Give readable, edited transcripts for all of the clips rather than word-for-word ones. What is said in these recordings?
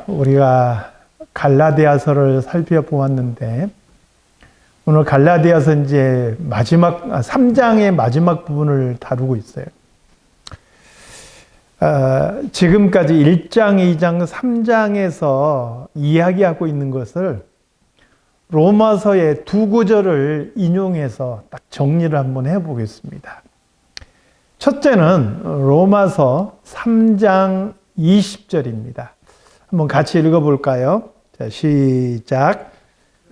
우리가 갈라디아서를 살펴보았는데 오늘 갈라디아서 이제 3장의 마지막 부분을 다루고 있어요. 지금까지 1장, 2장, 3장에서 이야기하고 있는 것을 로마서의 두 구절을 인용해서 딱 정리를 한번 해보겠습니다. 첫째는 로마서 3장 20절입니다. 한번 같이 읽어볼까요? 자, 시작.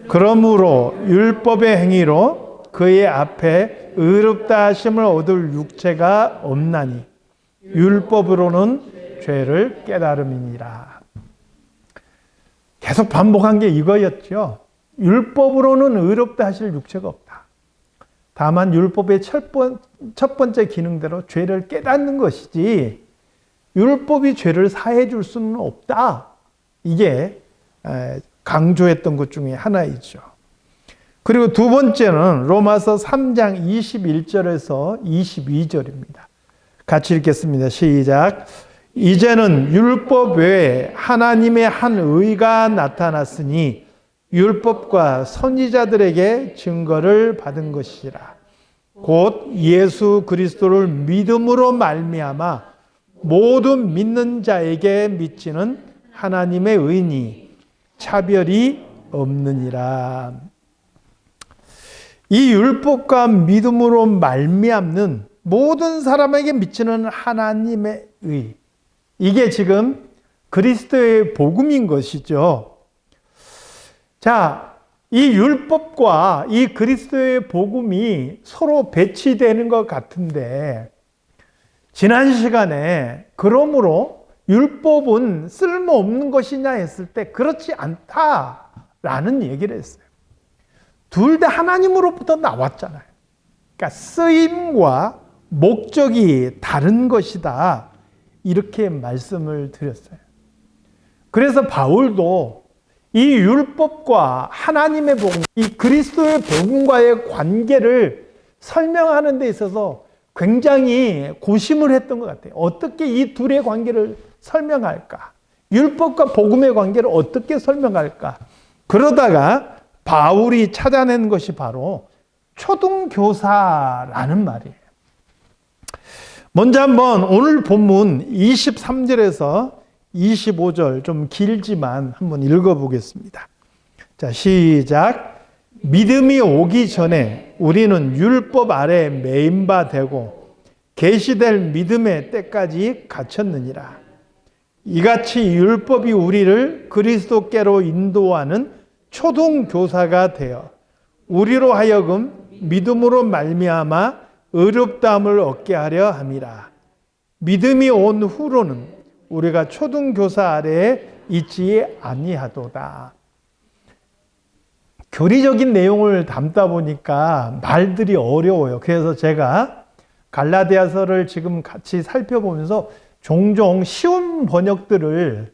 그러므로 율법의 행위로 그의 앞에 의롭다 하심을 얻을 육체가 없나니 율법으로는 죄를 깨달음이니라. 계속 반복한 게 이거였죠. 율법으로는 의롭다 하실 육체가 없다. 다만 율법의 첫 번째 기능대로 죄를 깨닫는 것이지 율법이 죄를 사해 줄 수는 없다. 이게 강조했던 것 중에 하나이죠. 그리고 두 번째는 로마서 3장 21절에서 22절입니다. 같이 읽겠습니다. 시작. 이제는 율법 외에 하나님의 한 의가 나타났으니 율법과 선지자들에게 증거를 받은 것이라. 곧 예수 그리스도를 믿음으로 말미암아 모든 믿는 자에게 미치는 하나님의 의니 차별이 없느니라. 이 율법과 믿음으로 말미암는 모든 사람에게 미치는 하나님의 의, 이게 지금 그리스도의 복음인 것이죠. 자, 이 율법과 이 그리스도의 복음이 서로 배치되는 것 같은데 지난 시간에 그러므로 율법은 쓸모없는 것이냐 했을 때 그렇지 않다라는 얘기를 했어요. 둘 다 하나님으로부터 나왔잖아요. 그러니까 쓰임과 목적이 다른 것이다. 이렇게 말씀을 드렸어요. 그래서 바울도 이 율법과 하나님의 복음, 이 그리스도의 복음과의 관계를 설명하는 데 있어서 굉장히 고심을 했던 것 같아요. 어떻게 이 둘의 관계를 설명할까? 율법과 복음의 관계를 어떻게 설명할까? 그러다가 바울이 찾아낸 것이 바로 초등교사라는 말이에요. 먼저 한번 오늘 본문 23절에서 25절 좀 길지만 한번 읽어보겠습니다. 자, 시작. 믿음이 오기 전에 우리는 율법 아래 매인 바 되고 계시될 믿음의 때까지 갇혔느니라. 이같이 율법이 우리를 그리스도께로 인도하는 초등교사가 되어 우리로 하여금 믿음으로 말미암아 의롭다함을 얻게 하려 함이라. 믿음이 온 후로는 우리가 초등교사 아래에 있지 아니하도다. 교리적인 내용을 담다 보니까 말들이 어려워요. 그래서 제가 갈라디아서를 지금 같이 살펴보면서 종종 쉬운 번역본들을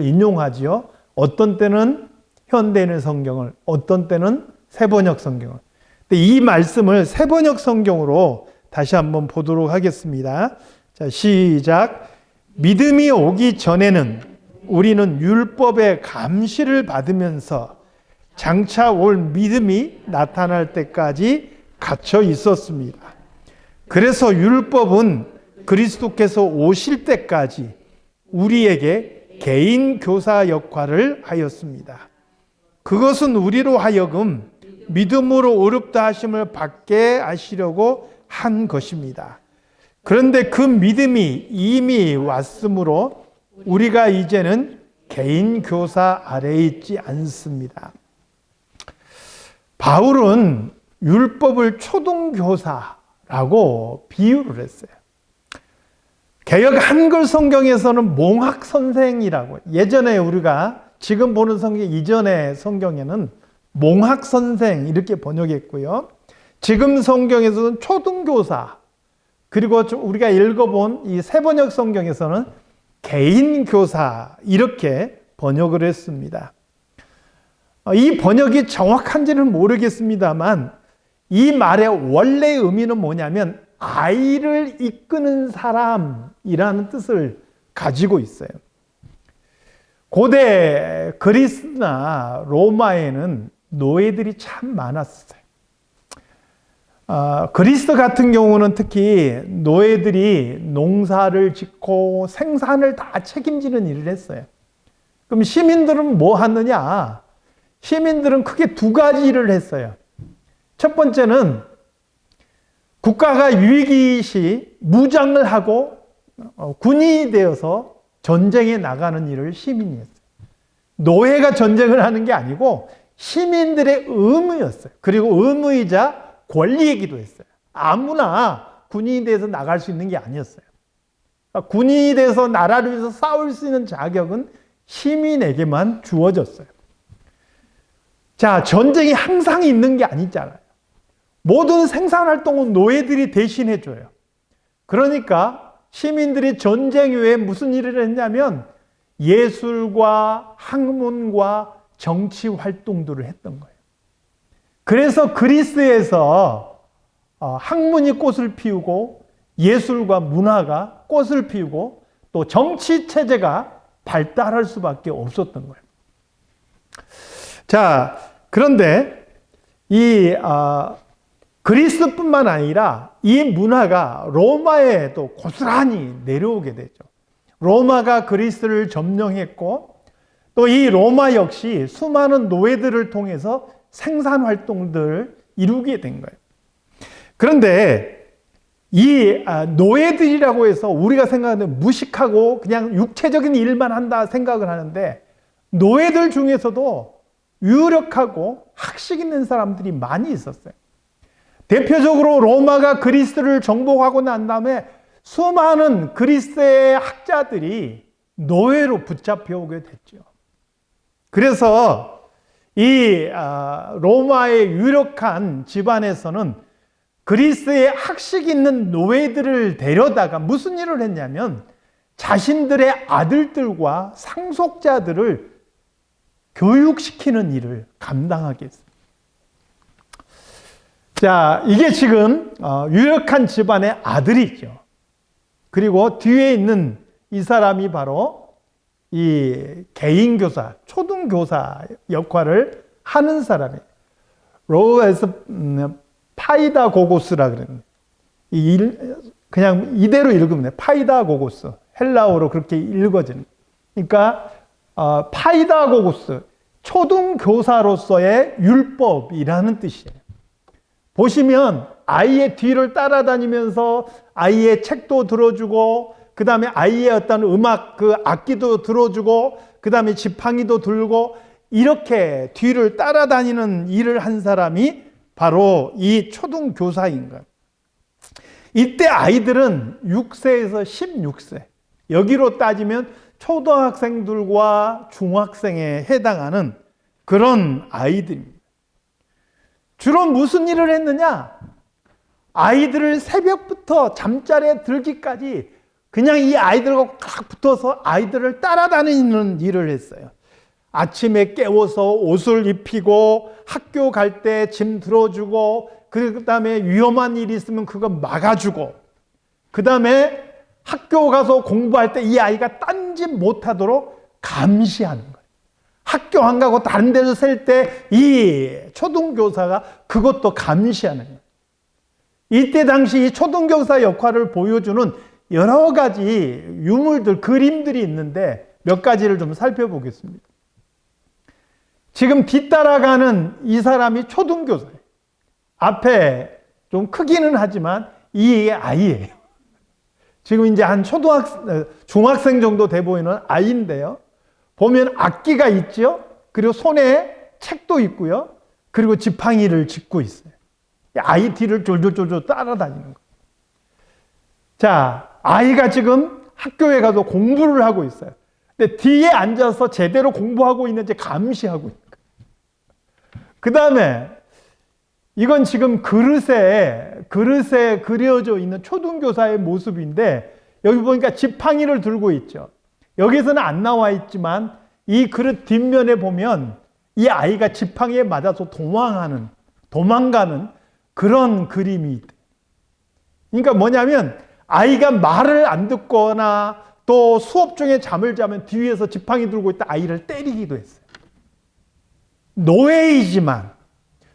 인용하지요. 어떤 때는 현대인의 성경을, 어떤 때는 새번역 성경을. 근데 이 말씀을 새번역 성경으로 다시 한번 보도록 하겠습니다. 자, 시작. 믿음이 오기 전에는 우리는 율법의 감시를 받으면서 장차 올 믿음이 나타날 때까지 갇혀 있었습니다. 그래서 율법은 그리스도께서 오실 때까지 우리에게 개인 교사 역할을 하였습니다. 그것은 우리로 하여금 믿음으로 의롭다 하심을 받게 하시려고 한 것입니다. 그런데 그 믿음이 이미 왔으므로 우리가 이제는 개인 교사 아래에 있지 않습니다. 바울은 율법을 초등교사라고 비유를 했어요. 개역 한글 성경에서는 몽학선생이라고, 예전에 우리가 지금 보는 성경 이전의 성경에는 몽학선생 이렇게 번역했고요. 지금 성경에서는 초등교사, 그리고 우리가 읽어본 이 새번역 성경에서는 개인교사 이렇게 번역을 했습니다. 이 번역이 정확한지는 모르겠습니다만 이 말의 원래 의미는 뭐냐면 아이를 이끄는 사람이라는 뜻을 가지고 있어요. 고대 그리스나 로마에는 노예들이 참 많았어요. 그리스 같은 경우는 특히 노예들이 농사를 짓고 생산을 다 책임지는 일을 했어요. 그럼 시민들은 뭐 하느냐? 시민들은 크게 두 가지 일을 했어요. 첫 번째는 국가가 위기 시 무장을 하고 군인이 되어서 전쟁에 나가는 일을 시민이 했어요. 노예가 전쟁을 하는 게 아니고 시민들의 의무였어요. 그리고 의무이자 권리이기도 했어요. 아무나 군인이 돼서 나갈 수 있는 게 아니었어요. 군인이 돼서 나라를 위해서 싸울 수 있는 자격은 시민에게만 주어졌어요. 자, 전쟁이 항상 있는 게 아니잖아요. 모든 생산활동은 노예들이 대신해줘요. 그러니까 시민들이 전쟁 외에 무슨 일을 했냐면 예술과 학문과 정치 활동들을 했던 거예요. 그래서 그리스에서 학문이 꽃을 피우고 예술과 문화가 꽃을 피우고 또 정치 체제가 발달할 수밖에 없었던 거예요. 자, 그런데 이 그리스뿐만 아니라 이 문화가 로마에도 고스란히 내려오게 되죠. 로마가 그리스를 점령했고 또 이 로마 역시 수많은 노예들을 통해서 생산 활동들을 이루게 된 거예요. 그런데 이 노예들이라고 해서 우리가 생각하는 무식하고 그냥 육체적인 일만 한다 생각을 하는데 노예들 중에서도 유력하고 학식 있는 사람들이 많이 있었어요. 대표적으로 로마가 그리스를 정복하고 난 다음에 수많은 그리스의 학자들이 노예로 붙잡혀 오게 됐죠. 그래서 이 로마의 유력한 집안에서는 그리스의 학식 있는 노예들을 데려다가 무슨 일을 했냐면 자신들의 아들들과 상속자들을 교육시키는 일을 감당하게 했어요. 자, 이게 지금 유력한 집안의 아들이죠. 그리고 뒤에 있는 이 사람이 바로 이 개인교사, 초등교사 역할을 하는 사람이에요. 로에서 파이다고고스라 그러는 그냥 이대로 읽으면 돼요. 파이다고고스. 헬라어로 그렇게 읽어지는. 그러니까 파이다고고스, 초등교사로서의 율법이라는 뜻이에요. 보시면 아이의 뒤를 따라다니면서 아이의 책도 들어주고 그 다음에 아이의 어떤 음악 그 악기도 들어주고 그 다음에 지팡이도 들고 이렇게 뒤를 따라다니는 일을 한 사람이 바로 이 초등교사인 거예요. 이때 아이들은 6세에서 16세 여기로 따지면 초등학생들과 중학생에 해당하는 그런 아이들입니다. 주로 무슨 일을 했느냐? 아이들을 새벽부터 잠자리에 들기까지 그냥 이 아이들과 딱 붙어서 아이들을 따라다니는 일을 했어요. 아침에 깨워서 옷을 입히고 학교 갈 때 짐 들어주고 그 다음에 위험한 일이 있으면 그거 막아주고 그 다음에 학교 가서 공부할 때 이 아이가 딴짓 못하도록 감시하는 거예요. 학교 안 가고 다른 데서 셀 때 이 초등교사가 그것도 감시하는 거예요. 이때 당시 이 초등교사 역할을 보여주는 여러 가지 유물들, 그림들이 있는데 몇 가지를 좀 살펴보겠습니다. 지금 뒤따라가는 이 사람이 초등교사예요. 앞에 좀 크기는 하지만 이게 아이예요. 지금 이제 한 중학생 정도 돼 보이는 아이인데요. 보면 악기가 있죠. 그리고 손에 책도 있고요. 그리고 지팡이를 짚고 있어요. 아이 뒤를 졸졸졸졸 따라다니는 거예요. 자, 아이가 지금 학교에 가서 공부를 하고 있어요. 근데 뒤에 앉아서 제대로 공부하고 있는지 감시하고 있는 거예요. 그 다음에 이건 지금 그릇에 그려져 있는 초등교사의 모습인데 여기 보니까 지팡이를 들고 있죠. 여기서는 안 나와 있지만 이 그릇 뒷면에 보면 이 아이가 지팡이에 맞아서 도망가는 그런 그림이 있대요. 그러니까 뭐냐면 아이가 말을 안 듣거나 또 수업 중에 잠을 자면 뒤에서 지팡이 들고 있다 아이를 때리기도 했어요. 노예이지만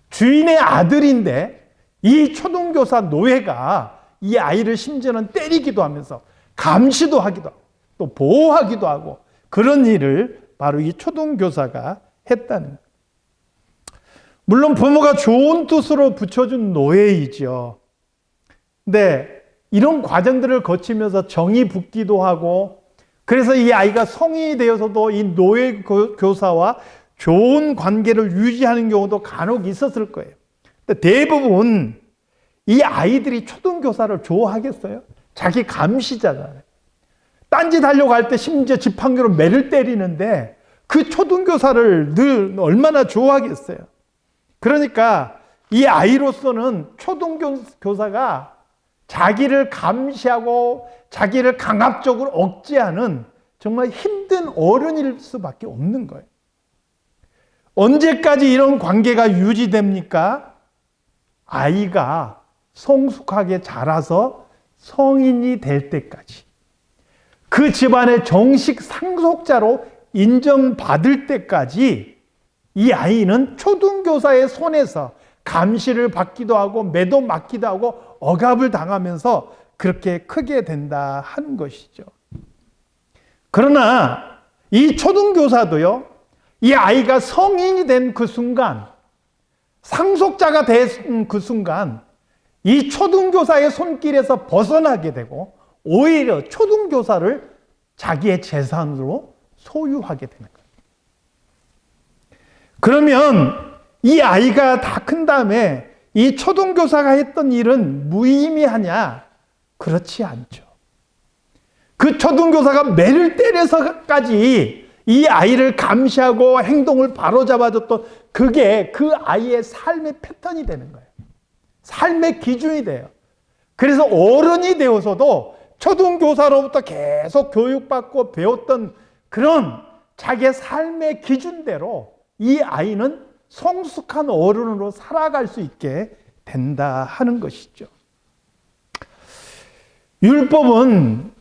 주인의 아들인데 이 초등교사 노예가 이 아이를 심지어는 때리기도 하면서 감시도 하기도 하고 또 보호하기도 하고 그런 일을 바로 이 초등교사가 했다는 거예요. 물론 부모가 좋은 뜻으로 붙여준 노예이죠. 근데 이런 과정들을 거치면서 정이 붙기도 하고 그래서 이 아이가 성인이 되어서도 이 노예 교사와 좋은 관계를 유지하는 경우도 간혹 있었을 거예요. 근데 대부분 이 아이들이 초등교사를 좋아하겠어요? 자기 감시자잖아요. 딴짓 하려고 할 때 심지어 지팡이로 매를 때리는데 그 초등교사를 늘 얼마나 좋아하겠어요. 그러니까 이 아이로서는 초등교사가 자기를 감시하고 자기를 강압적으로 억제하는 정말 힘든 어른일 수밖에 없는 거예요. 언제까지 이런 관계가 유지됩니까? 아이가 성숙하게 자라서 성인이 될 때까지, 그 집안의 정식 상속자로 인정받을 때까지 이 아이는 초등교사의 손에서 감시를 받기도 하고 매도 맞기도 하고 억압을 당하면서 그렇게 크게 된다 하는 것이죠. 그러나 이 초등교사도요, 이 아이가 성인이 된 그 순간, 상속자가 된 그 순간 이 초등교사의 손길에서 벗어나게 되고 오히려 초등교사를 자기의 재산으로 소유하게 되는 거예요. 그러면 이 아이가 다 큰 다음에 이 초등교사가 했던 일은 무의미하냐? 그렇지 않죠. 그 초등교사가 매를 때려서까지 이 아이를 감시하고 행동을 바로잡아줬던 그게 그 아이의 삶의 패턴이 되는 거예요. 삶의 기준이 돼요. 그래서 어른이 되어서도 초등교사로부터 계속 교육받고 배웠던 그런 자기의 삶의 기준대로 이 아이는 성숙한 어른으로 살아갈 수 있게 된다 하는 것이죠. 율법은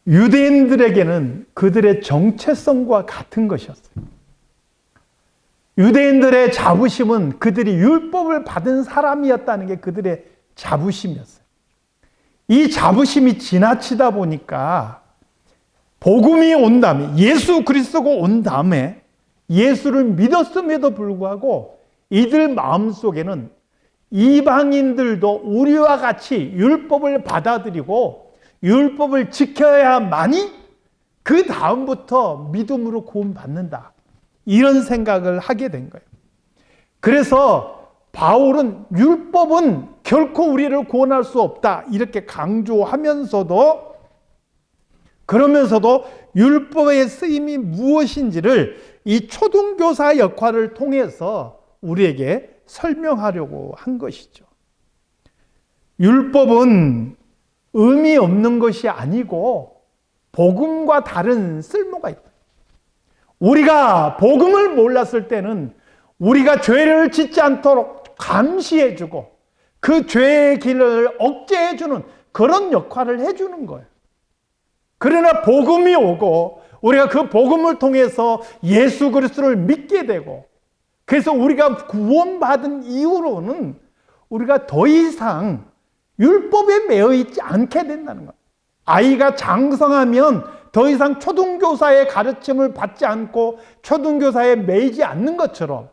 유대인들에게는 그들의 정체성과 같은 것이었어요. 유대인들의 자부심은 그들이 율법을 받은 사람이었다는 게 그들의 자부심이었어요. 이 자부심이 지나치다 보니까 복음이 온 다음에, 예수 그리스도가 온 다음에 예수를 믿었음에도 불구하고 이들 마음속에는 이방인들도 우리와 같이 율법을 받아들이고 율법을 지켜야만이 그 다음부터 믿음으로 구원받는다, 이런 생각을 하게 된 거예요. 그래서 바울은 율법은 결코 우리를 구원할 수 없다 이렇게 강조하면서도, 그러면서도 율법의 쓰임이 무엇인지를 이 초등교사 역할을 통해서 우리에게 설명하려고 한 것이죠. 율법은 의미 없는 것이 아니고 복음과 다른 쓸모가 있다. 우리가 복음을 몰랐을 때는 우리가 죄를 짓지 않도록 감시해주고 그 죄의 길을 억제해주는 그런 역할을 해주는 거예요. 그러나 복음이 오고 우리가 그 복음을 통해서 예수 그리스도를 믿게 되고, 그래서 우리가 구원받은 이후로는 우리가 더 이상 율법에 매여 있지 않게 된다는 거예요. 아이가 장성하면 더 이상 초등교사의 가르침을 받지 않고 초등교사에 매이지 않는 것처럼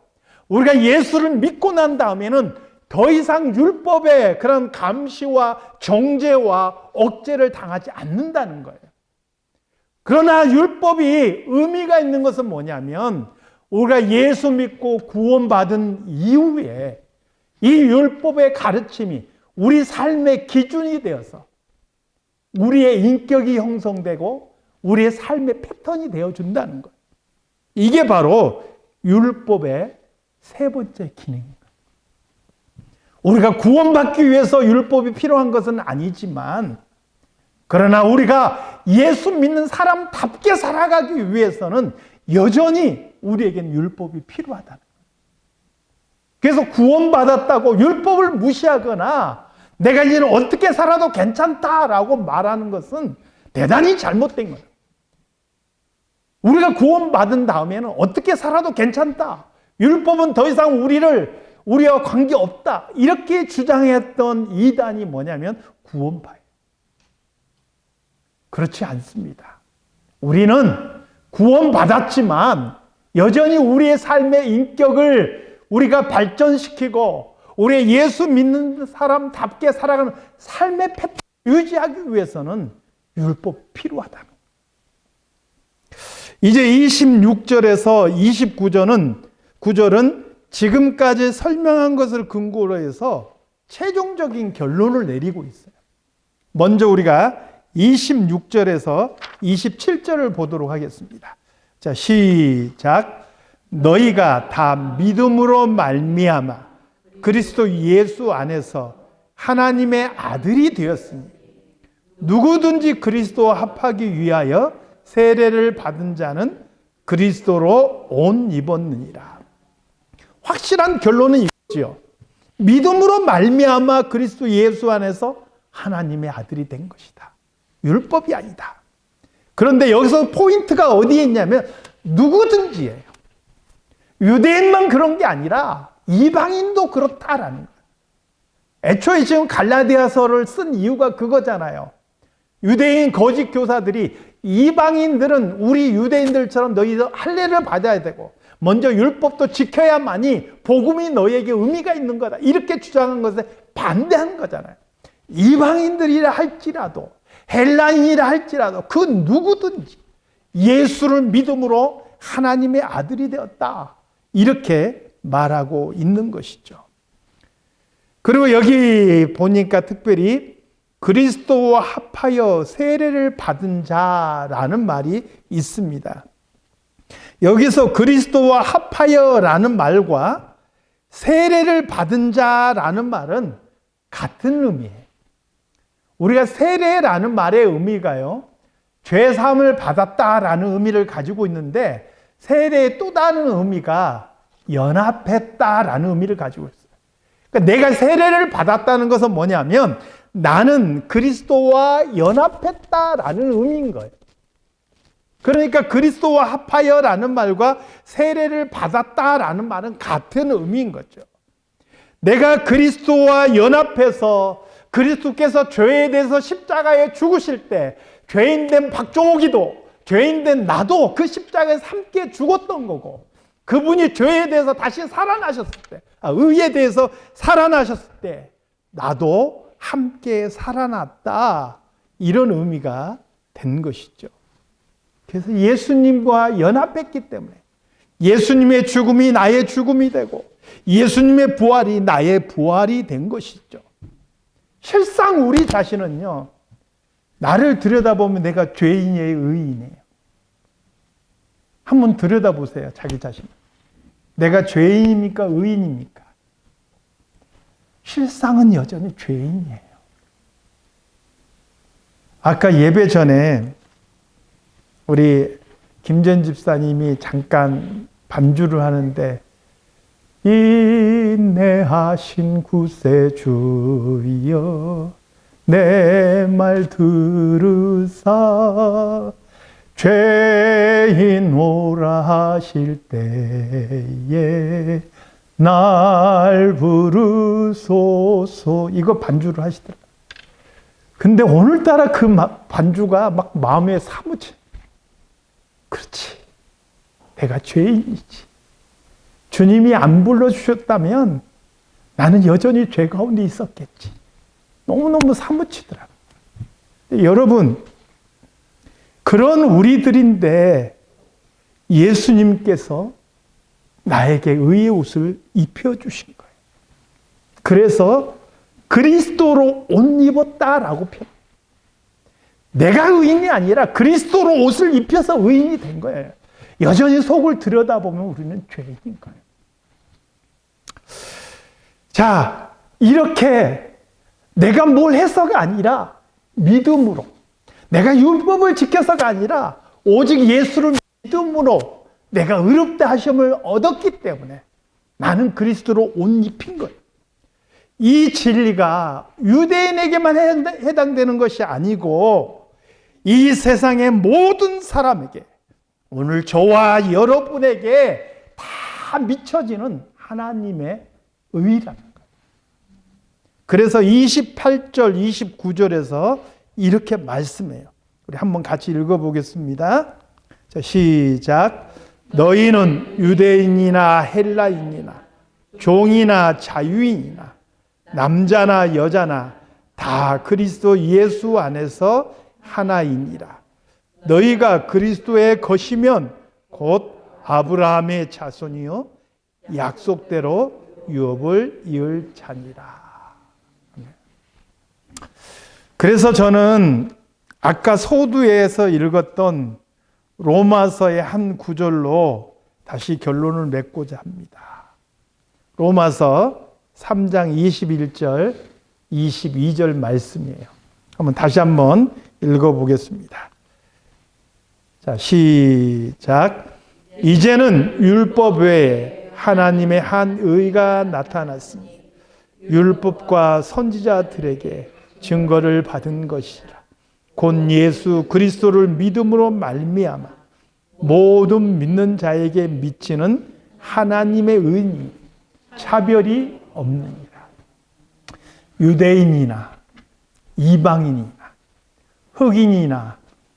우리가 예수를 믿고 난 다음에는 더 이상 율법의 그런 감시와 정죄와 억제를 당하지 않는다는 거예요. 그러나 율법이 의미가 있는 것은 뭐냐면, 우리가 예수 믿고 구원받은 이후에 이 율법의 가르침이 우리 삶의 기준이 되어서 우리의 인격이 형성되고 우리의 삶의 패턴이 되어준다는 거예요. 이게 바로 율법의 세 번째 기능입니다. 우리가 구원받기 위해서 율법이 필요한 것은 아니지만, 그러나 우리가 예수 믿는 사람답게 살아가기 위해서는 여전히 우리에겐 율법이 필요하다는 거예요. 그래서 구원받았다고 율법을 무시하거나 내가 이제는 어떻게 살아도 괜찮다라고 말하는 것은 대단히 잘못된 거예요. 우리가 구원받은 다음에는 어떻게 살아도 괜찮다. 율법은 더 이상 우리와 관계없다. 이렇게 주장했던 이단이 뭐냐면 구원파예요. 그렇지 않습니다. 우리는 구원받았지만 여전히 우리의 삶의 인격을 우리가 발전시키고 우리의 예수 믿는 사람답게 살아가는 삶의 패턴을 유지하기 위해서는 율법이 필요하다는 거예요. 이제 26절에서 29절은 지금까지 설명한 것을 근거로 해서 최종적인 결론을 내리고 있어요. 먼저 우리가 26절에서 27절을 보도록 하겠습니다. 자, 시작. 너희가 다 믿음으로 말미암아 그리스도 예수 안에서 하나님의 아들이 되었으니 누구든지 그리스도와 합하기 위하여 세례를 받은 자는 그리스도로 옷 입었느니라. 확실한 결론은 이거지요. 믿음으로 말미암아 그리스도 예수 안에서 하나님의 아들이 된 것이다. 율법이 아니다. 그런데 여기서 포인트가 어디에 있냐면 누구든지예요. 유대인만 그런 게 아니라 이방인도 그렇다라는 거예요. 애초에 지금 갈라디아서를 쓴 이유가 그거잖아요. 유대인 거짓 교사들이 이방인들은 우리 유대인들처럼 너희도 할례를 받아야 되고 먼저 율법도 지켜야만이 복음이 너희에게 의미가 있는 거다. 이렇게 주장한 것에 반대한 거잖아요. 이방인들이라 할지라도 헬라인이라 할지라도 그 누구든지 예수를 믿음으로 하나님의 아들이 되었다. 이렇게 말하고 있는 것이죠. 그리고 여기 보니까 특별히 그리스도와 합하여 세례를 받은 자라는 말이 있습니다. 여기서 그리스도와 합하여라는 말과 세례를 받은 자라는 말은 같은 의미예요. 우리가 세례라는 말의 의미가요, 죄사함을 받았다라는 의미를 가지고 있는데 세례의 또 다른 의미가 연합했다라는 의미를 가지고 있어요. 그러니까 내가 세례를 받았다는 것은 뭐냐면 나는 그리스도와 연합했다라는 의미인 거예요. 그러니까 그리스도와 합하여라는 말과 세례를 받았다라는 말은 같은 의미인 거죠. 내가 그리스도와 연합해서 그리스도께서 죄에 대해서 십자가에 죽으실 때 죄인된 박종옥이도 죄인된 나도 그 십자가에서 함께 죽었던 거고 그분이 죄에 대해서 다시 살아나셨을 때 의에 대해서 살아나셨을 때 나도 함께 살아났다 이런 의미가 된 것이죠. 그래서 예수님과 연합했기 때문에 예수님의 죽음이 나의 죽음이 되고 예수님의 부활이 나의 부활이 된 것이죠. 실상 우리 자신은요, 나를 들여다보면 내가 죄인이에요, 의인이에요? 한번 들여다보세요, 자기 자신. 내가 죄인입니까, 의인입니까? 실상은 여전히 죄인이에요. 아까 예배 전에 우리 김전 집사님이 잠깐 반주를 하는데 인내하신 구세주여 내 말 들으사 죄인 오라 하실 때에 날 부르소서 이거 반주를 하시더라고요. 근데 오늘따라 그 반주가 막 마음에 사무쳐. 그렇지. 내가 죄인이지. 주님이 안 불러주셨다면 나는 여전히 죄 가운데 있었겠지. 너무너무 사무치더라고요. 여러분, 그런 우리들인데 예수님께서 나에게 의의 옷을 입혀주신 거예요. 그래서 그리스도로 옷 입었다라고 표현해요. 내가 의인이 아니라 그리스도로 옷을 입혀서 의인이 된 거예요. 여전히 속을 들여다보면 우리는 죄인인 거예요. 자, 이렇게 내가 뭘 해서가 아니라 믿음으로, 내가 율법을 지켜서가 아니라 오직 예수를 믿음으로 내가 의롭다 하심을 얻었기 때문에 나는 그리스도로 옷 입힌 거예요. 이 진리가 유대인에게만 해당되는 것이 아니고 이 세상의 모든 사람에게, 오늘 저와 여러분에게 다 미쳐지는 하나님의 의라는 거예요. 그래서 28절, 29절에서 이렇게 말씀해요. 우리 한번 같이 읽어보겠습니다. 자, 시작. 너희는 유대인이나 헬라인이나 종이나 자유인이나 남자나 여자나 다 그리스도 예수 안에서 하나이니라. 너희가 그리스도의 것이면 곧 아브라함의 자손이요 약속대로 유업을 이을 자니라. 그래서 저는 아까 소두에서 읽었던 로마서의 한 구절로 다시 결론을 맺고자 합니다. 로마서 3장 21절, 22절 말씀이에요. 다시 한번 읽어보겠습니다. 자, 시작. 이제는 율법 외에 하나님의 한 의가 나타났으니 율법과 선지자들에게 증거를 받은 것이라. 곧 예수 그리스도를 믿음으로 말미암아 모든 믿는 자에게 미치는 하나님의 은이 차별이 없느니라. 유대인이나 이방인이나 흑인이나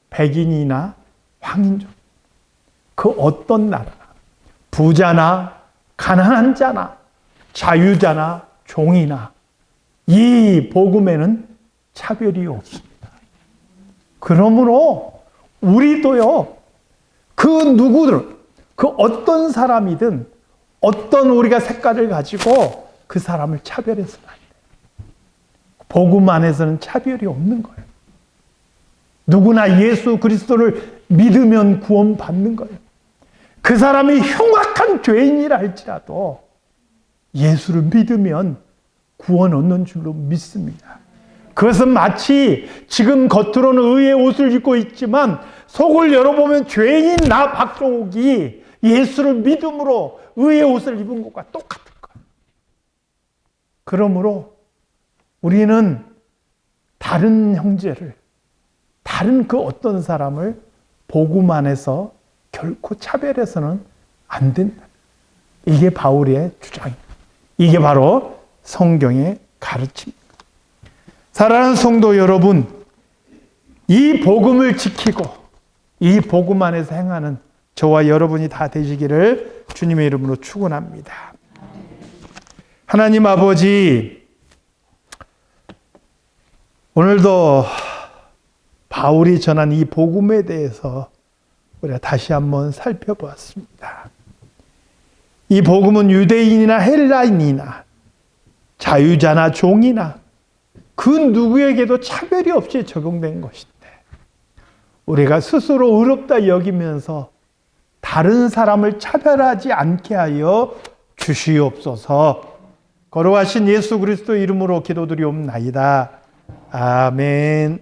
백인이나 황인족, 그 어떤 나라나 부자나 가난한 자나 자유자나 종이나 이 복음에는 차별이 없습니다. 그러므로 우리도요, 그 누구들, 그 어떤 사람이든 어떤 우리가 색깔을 가지고 그 사람을 차별해서는 안 돼요. 복음 안에서는 차별이 없는 거예요. 누구나 예수 그리스도를 믿으면 구원받는 거예요. 그 사람이 흉악한 죄인이라 할지라도 예수를 믿으면 구원 얻는 줄로 믿습니다. 그것은 마치 지금 겉으로는 의의 옷을 입고 있지만 속을 열어보면 죄인인 나 박종욱이 예수를 믿음으로 의의 옷을 입은 것과 똑같은 거예요. 그러므로 우리는 다른 형제를, 다른 그 어떤 사람을 복음 안에서 결코 차별해서는 안 된다. 이게 바울의 주장입니다. 이게 바로 성경의 가르침입니다. 사랑하는 성도 여러분, 이 복음을 지키고 이 복음 안에서 행하는 저와 여러분이 다 되시기를 주님의 이름으로 축원합니다. 하나님 아버지, 오늘도 바울이 전한 이 복음에 대해서 우리가 다시 한번 살펴보았습니다. 이 복음은 유대인이나 헬라인이나 자유자나 종이나 그 누구에게도 차별이 없이 적용된 것인데 우리가 스스로 의롭다 여기면서 다른 사람을 차별하지 않게 하여 주시옵소서. 거룩하신 예수 그리스도 이름으로 기도드리옵나이다. 아멘.